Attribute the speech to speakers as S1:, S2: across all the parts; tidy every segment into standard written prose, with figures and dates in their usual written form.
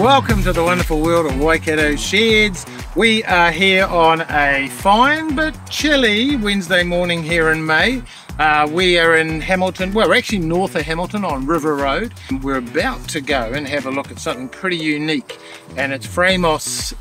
S1: Welcome to the wonderful world of Waikato Sheds. We are here on a fine but chilly Wednesday morning here in May. We are in Hamilton, well, we're actually north of Hamilton on River Road. We're about to go and have a look at something pretty unique, and it's Fraemohs'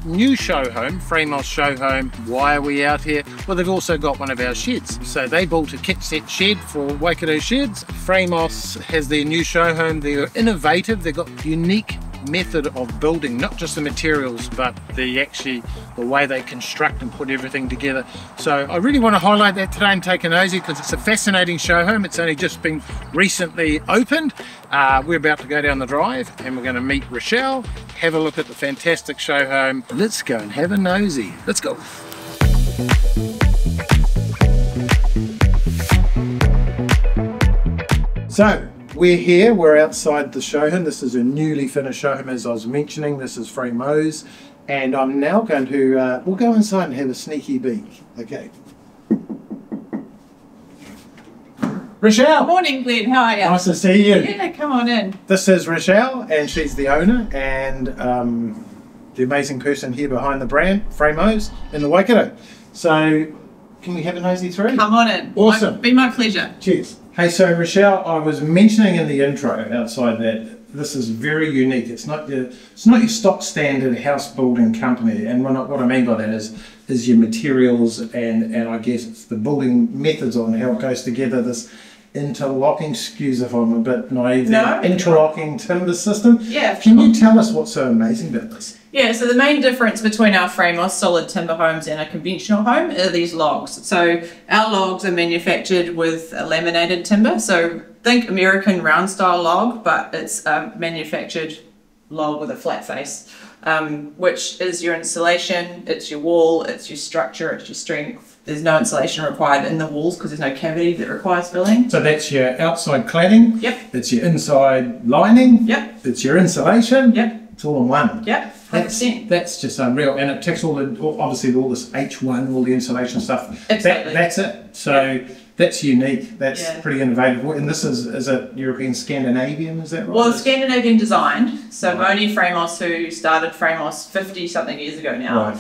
S1: new show home, Fraemohs show home. Why are we out here? Well, they've also got one of our sheds. So they built a kit set shed for Waikato Sheds. Fraemohs has their new show home. They're innovative, they've got unique method of building, not just the materials but the way they construct and put everything together. So I really want to highlight that today and take a nosy because it's a fascinating show home. It's only just been recently opened. We're about to go down the drive and we're going to meet Richelle, have a look at the fantastic show home. Let's go and have a nosy. Let's go. So we're here, we're outside the show home. This is a newly finished show home, as I was mentioning. This is Fraemohs, and I'm now going to, we'll go inside and have a sneaky peek. Okay. Richelle!
S2: Morning, Glenn, how are you?
S1: Nice to see you.
S2: Yeah, come on in.
S1: This is Richelle, and she's the owner and the amazing person here behind the brand, Fraemohs, in the Waikato. So, can we have a nosy through?
S2: Come on in.
S1: Awesome.
S2: Be my pleasure.
S1: Cheers. Hey, so Richelle, I was mentioning in the intro outside that this is very unique. It's not your stock standard house building company, and what I mean by that is your materials and I guess it's the building methods on how it goes together. This interlocking, excuse if I'm a bit naive, interlocking timber system.
S2: Yeah.
S1: Can you tell us what's so amazing about this?
S2: Yeah, so the main difference between our Fraemohs solid timber homes and a conventional home are these logs. So our logs are manufactured with a laminated timber. So think American round style log, but it's a manufactured log with a flat face, which is your insulation, it's your wall, it's your structure, it's your strength. There's no insulation required in the walls because there's no cavity that requires filling. So
S1: that's your outside cladding. Yep. It's your inside lining.
S2: Yep.
S1: It's your insulation.
S2: Yep.
S1: It's all in one.
S2: Yep.
S1: That's just unreal, and it ticks obviously all this H1, all the insulation stuff.
S2: Exactly.
S1: That's it. So that's unique. That's pretty innovative. And this is a European Scandinavian, is that right?
S2: Well, Scandinavian designed. So Moni Fraemohs, who started Fraemohs 50-something years ago now,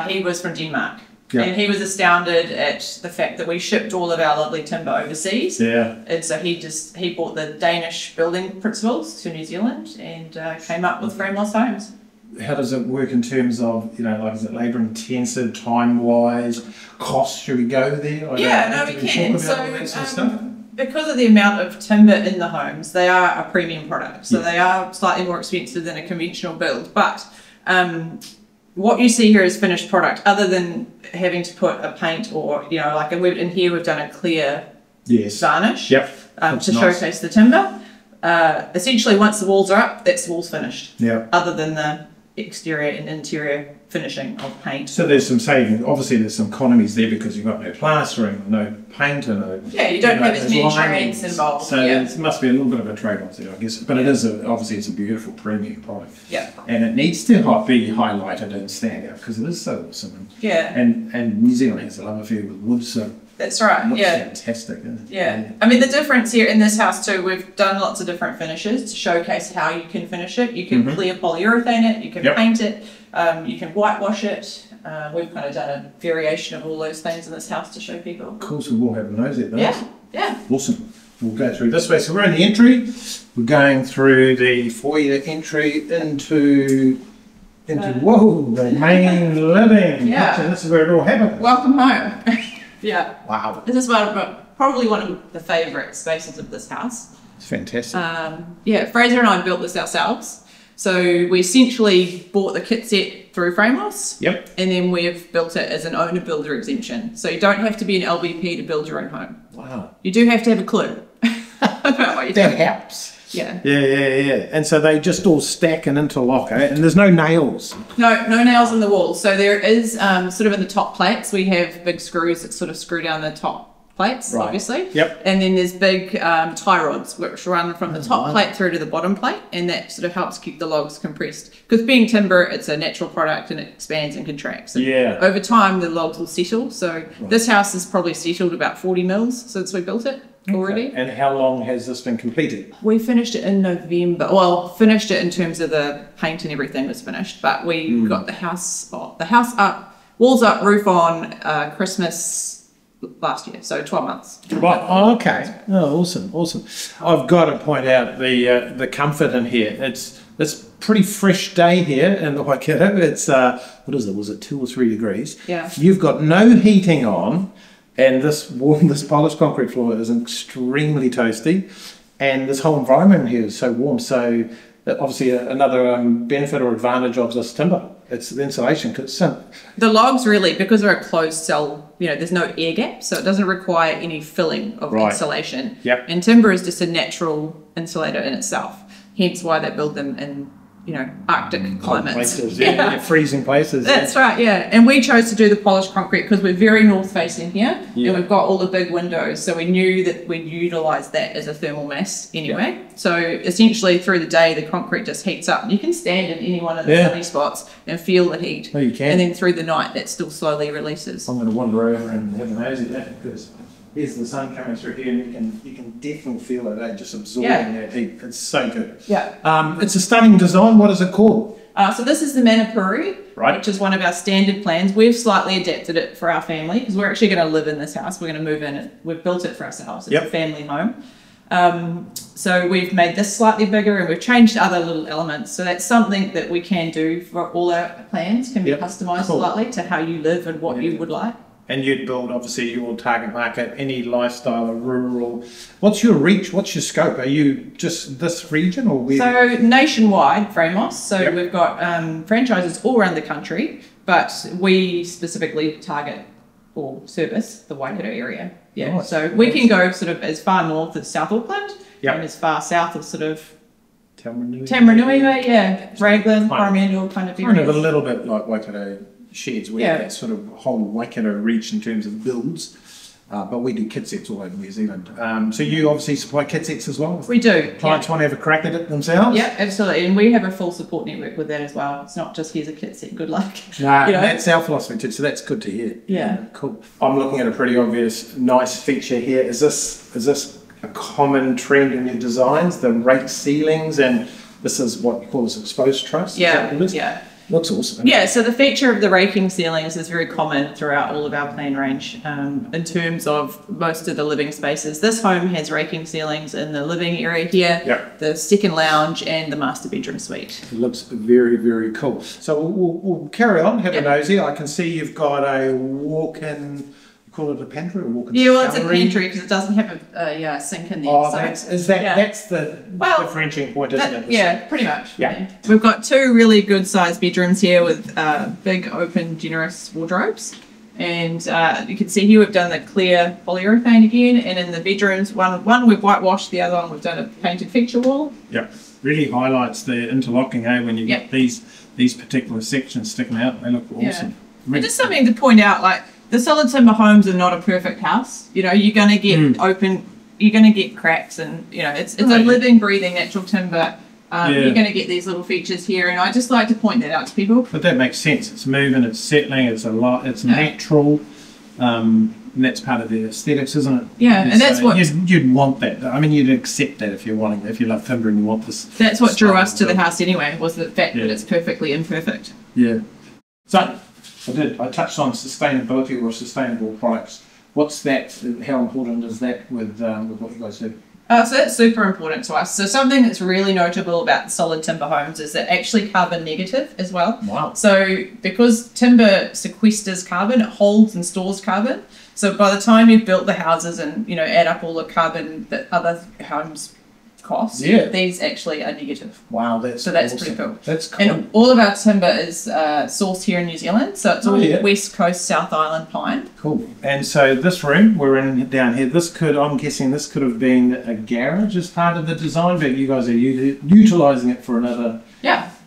S2: he was from Denmark. Yep. And he was astounded at the fact that we shipped all of our lovely timber overseas. Yeah. And so he brought the Danish building principles to New Zealand and came up with Fraemohs homes.
S1: How does it work in terms of, is it labour intensive, time wise, cost? Should we go there?
S2: We can. So because of the amount of timber in the homes, they are a premium product. So they are slightly more expensive than a conventional build. But what you see here is finished product, other than having to put a paint or, in here we've done a clear varnish to showcase the timber. Essentially, once the walls are up, that's the walls finished. Yeah. Other than the exterior and interior finishing of paint.
S1: So there's some saving. Obviously, there's some economies there because you've got no plastering, no paint, and
S2: you don't have as many trades involved.
S1: So it must be a little bit of a trade-off there, I guess. But it is obviously it's a beautiful premium product. Yeah. And it needs to be highlighted and stand out because it is so awesome. Yeah. And New Zealand has a love affair with wood, so.
S2: That's right.
S1: Fantastic. Isn't it?
S2: Yeah. I mean, the difference here in this house too, we've done lots of different finishes to showcase how you can finish it. You can clear polyurethane it, you can paint it, you can whitewash it. We've kind of done a variation of all those things in this house to show people. Cool, so
S1: we'll have a nose at those.
S2: Yeah.
S1: Awesome. We'll go through this way. So we're in the entry. We're going through the foyer entry into whoa, the main living.
S2: Yeah.
S1: And this is where it all happened.
S2: Welcome home. Yeah.
S1: Wow.
S2: This is probably one of the favourite spaces of this house.
S1: It's fantastic.
S2: Fraser and I built this ourselves. So we essentially bought the kit set through Fraemohs. Yep. And then we've built it as an owner builder exemption. So you don't have to be an LBP to build your own home. Wow. You do have to have a clue about what you're doing.
S1: That helps.
S2: Yeah.
S1: Yeah. And so they just all stack and interlock, and there's no nails.
S2: No nails in the walls. So there is sort of in the top plates, we have big screws that sort of screw down the top plates, obviously. Yep. And then there's big tie rods which run from the top plate through to the bottom plate, and that sort of helps keep the logs compressed. Because being timber, it's a natural product and it expands and contracts. And over time, the logs will settle. So this house has probably settled about 40 mils since we built it. already.
S1: And how long has this been completed?
S2: We finished it in November. Well, finished it in terms of the paint and everything was finished, but we got the house up, walls up, roof on, Christmas last year, so 12 months.
S1: Right. Oh, okay. Oh, awesome. I've got to point out the comfort in here. It's pretty fresh day here in the Waikato. It's what is it? Was it 2 or 3 degrees?
S2: Yeah.
S1: You've got no heating on, and this polished concrete floor is extremely toasty, and this whole environment here is so warm. So obviously another benefit or advantage of this timber. It's the insulation.
S2: The logs really, because they're a closed cell, there's no air gap, so it doesn't require any filling of insulation.
S1: Yep.
S2: And timber is just a natural insulator in itself. Hence why they build them in, Arctic climates.
S1: Places, yeah, freezing places.
S2: That's right, yeah. And we chose to do the polished concrete because we're very north facing here, and we've got all the big windows, so we knew that we'd utilise that as a thermal mass anyway. Yeah. So essentially through the day the concrete just heats up. You can stand in any one of the sunny spots and feel the heat.
S1: Oh, you can.
S2: And then through the night that still slowly releases.
S1: I'm going to wander over and have a nose at that because here's the sun coming through here, and you can definitely feel it, just absorbing that heat. It's so good.
S2: Yeah.
S1: It's a stunning design. What is it called?
S2: So this is the Manapuri, which is one of our standard plans. We've slightly adapted it for our family because we're actually going to live in this house. We're going to move in. We've built it for ourselves. It's a family home. So we've made this slightly bigger and we've changed other little elements. So that's something that we can do for all our plans, can be customised slightly to how you live and what you would like.
S1: And you'd build, obviously, your target market, any lifestyle or rural. What's your reach? What's your scope? Are you just this region or where?
S2: So nationwide, Fraemohs. So we've got franchises all around the country, but we specifically target or service the Waikato area. Yeah. Nice. So we can go sort of as far north as South Auckland and as far south as sort of Tamaranui, Raglan, Coromandel kind of areas.
S1: Kind of a little bit like Waikato Sheds. We have that sort of whole Waikato reach in terms of builds, but we do kit sets all over New Zealand. So you obviously supply kit sets as well?
S2: We do.
S1: Clients want to have a crack at it themselves?
S2: Yeah, absolutely. And we have a full support network with that as well. It's not just here's a kit set, good luck.
S1: No, that's our philosophy too, so that's good to hear.
S2: Yeah.
S1: Cool. I'm looking at a pretty obvious, nice feature here. Is this a common trend in your designs, the rake ceilings, and this is what you call this exposed truss?
S2: Yeah.
S1: Looks awesome.
S2: Yeah, so the feature of the raking ceilings is very common throughout all of our plan range in terms of most of the living spaces. This home has raking ceilings in the living area here, the second lounge and the master bedroom suite.
S1: It looks very, very cool. So we'll carry on, have a nosy. I can see you've got a walk-in, call it a pantry or walk-in
S2: well, it's a pantry because it doesn't have a sink in there.
S1: Oh, so that's the differentiating point, isn't it?
S2: Yeah, pretty much. Yeah. We've got 2 really good sized bedrooms here with big, open, generous wardrobes. And you can see here we've done the clear polyurethane again. And in the bedrooms, one we've whitewashed, the other one we've done a painted feature wall.
S1: Yeah, really highlights the interlocking, when you get these particular sections sticking out. They look awesome.
S2: And just something to point out, like, the solid timber homes are not a perfect house. You're going to get open, you're going to get cracks, and it's a living, breathing natural timber. You're going to get these little features here, and I just like to point that out to people.
S1: But that makes sense. It's moving, it's settling, it's natural, and that's part of the aesthetics, isn't it?
S2: Yeah, and that's what
S1: you'd want that. I mean, you'd accept that if you love timber and you want this.
S2: That's what drew us to the house anyway, was the fact that it's perfectly imperfect.
S1: Yeah. So I touched on sustainability or sustainable products. What's that? How important is that with what you guys do?
S2: So that's super important to us. So something that's really notable about the solid timber homes is they're actually carbon negative as well.
S1: Wow.
S2: So because timber sequesters carbon, it holds and stores carbon. So by the time you've built the houses and add up all the carbon that other homes cost, these actually are negative.
S1: Wow, that's
S2: awesome. Pretty cool.
S1: That's cool.
S2: And all of our timber is sourced here in New Zealand, so it's all West Coast South Island pine.
S1: Cool. And so this room we're in down here, I'm guessing this could have been a garage as part of the design, but you guys are utilising it for another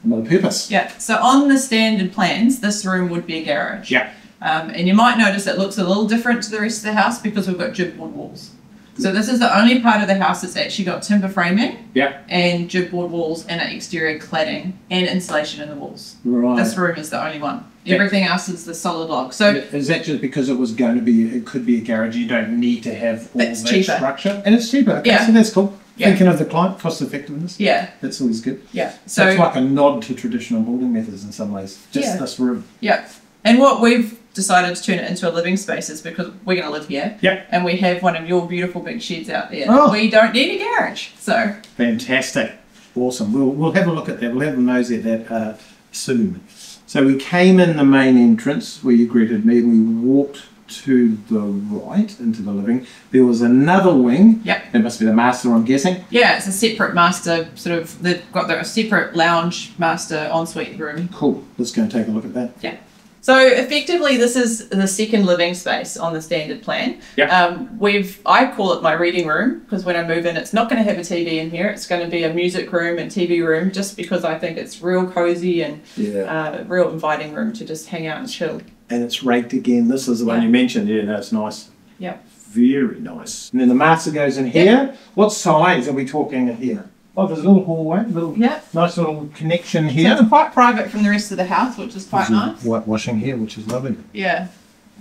S1: purpose.
S2: Yeah. So on the standard plans, this room would be a garage.
S1: Yeah.
S2: And you might notice it looks a little different to the rest of the house because we've got gypboard walls. So this is the only part of the house that's actually got timber framing and gypboard walls and an exterior cladding and insulation in the walls.
S1: Right.
S2: This room is the only one. Everything else is the solid log. So
S1: is that just because it was going to be? It could be a garage. You don't need to have all that structure, and it's cheaper. Okay, so that's cool. Thinking of the client, cost effectiveness. Yeah, that's always good.
S2: Yeah, so
S1: it's like a nod to traditional building methods in some ways. Just this room.
S2: Yeah, and what we've decided to turn it into a living space is because we're going to live here. Yeah, and we have one of your beautiful big sheds out there. Oh. We don't need a garage, so
S1: fantastic, awesome. We'll have a look at that. We'll have a nosy at that soon. So we came in the main entrance where you greeted me, and we walked to the right into the living. There was another wing. Yep. It must be the master, I'm guessing.
S2: Yeah, it's a separate master, sort of, they've got a separate lounge master ensuite room.
S1: Cool. Let's go and take a look at that.
S2: Yeah. So effectively, this is the second living space on the standard plan. Yep. I call it my reading room because when I move in, it's not going to have a TV in here. It's going to be a music room and TV room just because I think it's real cozy and real inviting room to just hang out and chill.
S1: And it's raked again. This is the one you mentioned. Yeah, that's nice.
S2: Yeah.
S1: Very nice. And then the master goes in here. Yep. What size are we talking here? Oh, there's a little hallway, nice little connection here.
S2: So it's quite private from the rest of the house, which is quite nice.
S1: Whitewashing here, which is lovely.
S2: Yeah.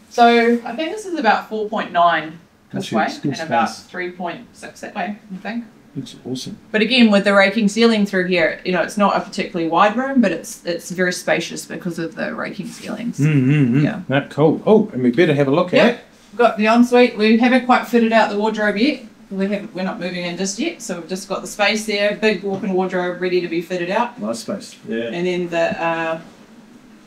S2: So I think this is about 4.9 this way and about 3.6 that way, I think.
S1: It's awesome.
S2: But again, with the raking ceiling through here, you know, it's not a particularly wide room, but it's very spacious because of the raking ceilings.
S1: Yeah. That's cool. Oh, and we better have a look at it.
S2: We've got the ensuite. We haven't quite fitted out the wardrobe yet. We're not moving in just yet, so we've just got the space there, big walk-in wardrobe ready to be fitted out.
S1: Nice space. Yeah.
S2: And then the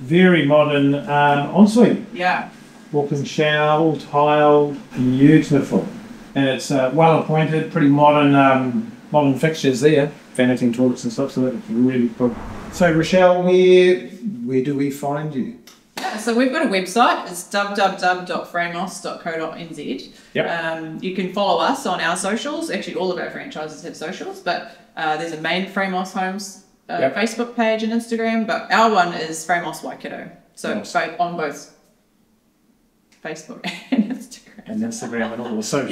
S1: very modern ensuite.
S2: Yeah.
S1: Walk-in shower, all tiled, beautiful. And it's well appointed, pretty modern modern fixtures there, vanity and toilets and stuff, so that's really cool. So Richelle, where do we find you?
S2: Yeah, so we've got a website, it's www.fraemohs.co.nz. Yep. You can follow us on our socials, actually all of our franchises have socials, but there's a main Fraemohs Homes Facebook page and Instagram, but our one is Fraemohs Waikato, so on both Facebook and Instagram.
S1: And Instagram and all the socials.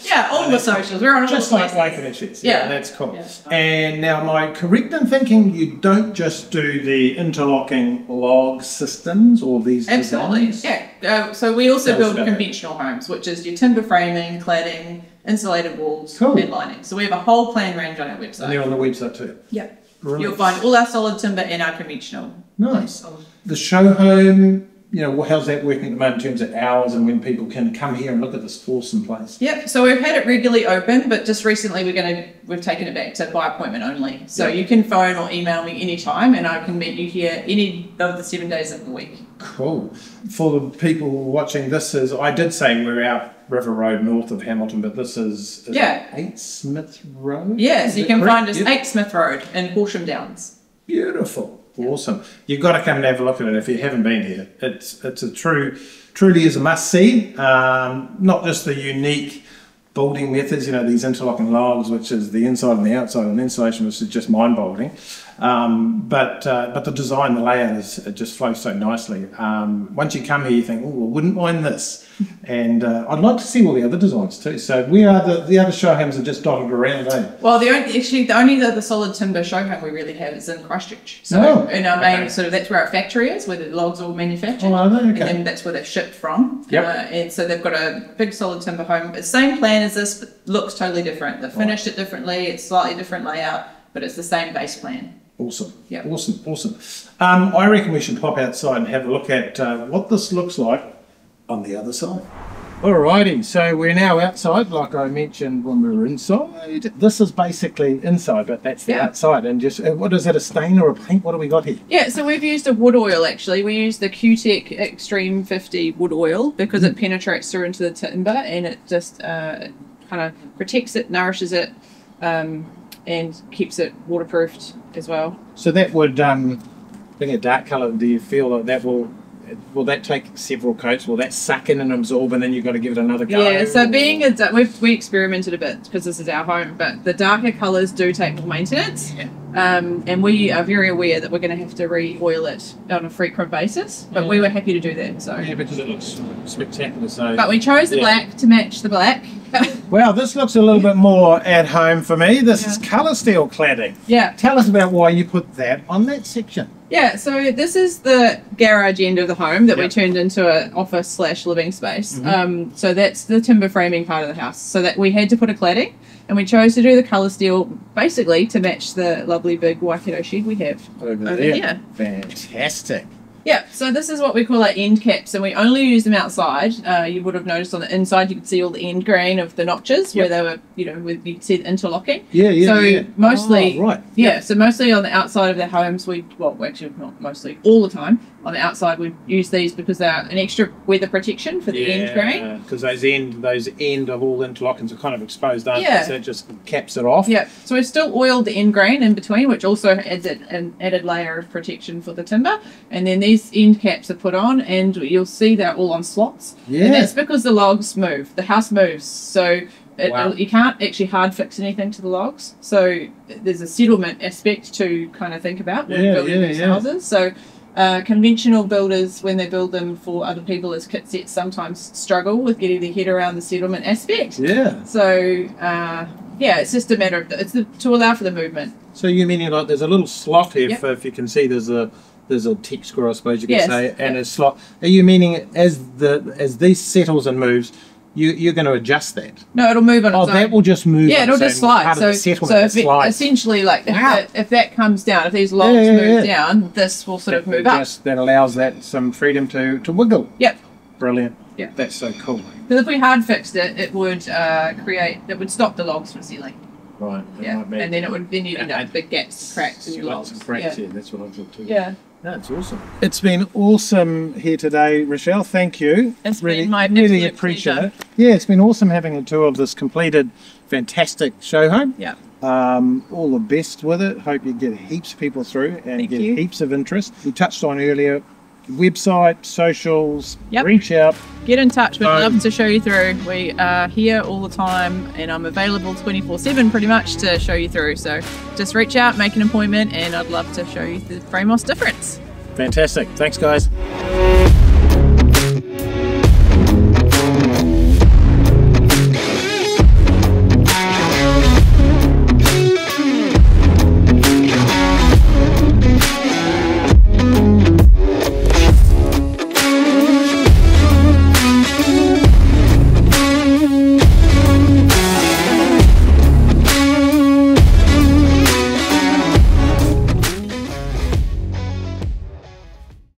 S2: Yeah, all the socials. We're on all
S1: just like Waikato Sheds. Yeah, that's cool. Yeah. And now, am I correct in thinking you don't just do the interlocking log systems or these
S2: Absolutely,
S1: designs?
S2: Yeah. So we also build conventional homes, which is your timber framing, cladding, insulated walls, and lining. So we have a whole plan range on our website.
S1: And they're on the website too?
S2: Yeah. Brilliant. You'll find all our solid timber and our conventional.
S1: Nice. The show home, you know, how's that working at the moment in terms of hours and when people can come here and look at this awesome place?
S2: Yep, so we've had it regularly open, but just recently we've taken it back to by appointment only. So you can phone or email me anytime and I can meet you here any of the 7 days of the week.
S1: Cool. For the people watching, I did say we're out River Road north of Hamilton, but this is 8 Smith Road?
S2: Yeah, so you can find us 8 Smith Road in Horsham Downs.
S1: Beautiful. Awesome. You've got to come and have a look at it if you haven't been here. It's a truly is a must-see. Not just the unique building methods, you know, these interlocking logs, which is the inside and the outside, and insulation, which is just mind-boggling. But the design, the layout, it just flows so nicely. Once you come here, you think, oh, I wouldn't mind this. And I'd like to see all the other designs too. So we are the other show homes are just dotted around, eh?
S2: Well, the only the solid timber show home we really have is in Christchurch. So in our main sort of, that's where our factory is, where the logs are all manufactured.
S1: Oh, are they? Okay.
S2: And then that's where they're shipped from. Yep. And so they've got a big solid timber home. It's the same plan as this, but looks totally different. They've finished it differently. It's slightly different layout, but it's the same base plan.
S1: Awesome. Yep. Awesome. I reckon we should pop outside and have a look at what this looks like on the other side. Alrighty, so we're now outside, like I mentioned when we were inside. This is basically inside, but that's the outside. And just, what is that, a stain or a paint? What do we got here?
S2: Yeah, so we've used a wood oil actually. We use the Q-Tech Extreme 50 wood oil because it penetrates through into the timber and it just kind of protects it, nourishes it, and keeps it waterproofed as well.
S1: So that would, being a dark colour, do you feel that will that take several coats? Will that suck in and absorb and then you've got to give it another go?
S2: Yeah, so being we experimented a bit because this is our home, but the darker colours do take more maintenance. Yeah. And we are very aware that we're going to have to re-oil it on a frequent basis, but we were happy to do that. So
S1: yeah, because it looks spectacular. So,
S2: but we chose the black to match the black.
S1: Wow, this looks a little bit more at home for me. This is colour steel cladding.
S2: Yeah.
S1: Tell us about why you put that on that section.
S2: Yeah, so this is the garage end of the home that we turned into an office / living space. So that's the timber framing part of the house. So that we had to put a cladding, and we chose to do the colour steel basically to match the lovely big Waikato shed we have over there.
S1: Fantastic.
S2: Yeah, so this is what we call our end caps, and we only use them outside. You would have noticed on the inside you could see all the end grain of the notches where they were, you know, where you could see the interlocking. So mostly, so mostly on the outside of the homes, well, actually not mostly, all the time on the outside we use these because they're an extra weather protection for the end grain.
S1: Because those end of all the interlockings are kind of exposed, aren't they? So it just caps it off.
S2: Yeah, so we've still oiled the end grain in between, which also adds an added layer of protection for the timber. And then these end caps are put on, and you'll see they're all on slots. And that's because the logs move, the house moves. So you can't actually hard fix anything to the logs. So there's a settlement aspect to kind of think about when building these houses. So conventional builders, when they build them for other people as kit sets, sometimes struggle with getting their head around the settlement aspect. So it's just a matter of to allow for the movement.
S1: So you meaning like there's a little slot here, if you can see there's a tech screw, I suppose you could say, and a slot. Are you meaning as these settles and moves, you're going to adjust that?
S2: No, it'll move on its own.
S1: That will just move.
S2: Yeah, it'll just slide. So essentially, like if that comes down, if these logs move down, this will sort of move up.
S1: That allows that some freedom to wiggle.
S2: Yep.
S1: Brilliant.
S2: Yeah.
S1: That's so cool.
S2: Because if we hard fixed it, it would stop the logs from sealing.
S1: Right.
S2: Yeah. And then you'd end up with big gaps, cracks in your logs.
S1: Cracks, that's what I thought too.
S2: Yeah.
S1: That's awesome. It's been awesome here today, Richelle. Thank you.
S2: It's been my really appreciate
S1: it. Yeah, it's been awesome having a tour of this completed, fantastic show home.
S2: Yeah.
S1: All the best with it. Hope you get heaps of people through and get heaps of interest. We touched on earlier, website, socials, reach out.
S2: Get in touch. We'd love to show you through. We are here all the time, and I'm available 24/7 pretty much to show you through. So just reach out, make an appointment, and I'd love to show you the Fraemohs difference.
S1: Fantastic. Thanks, guys.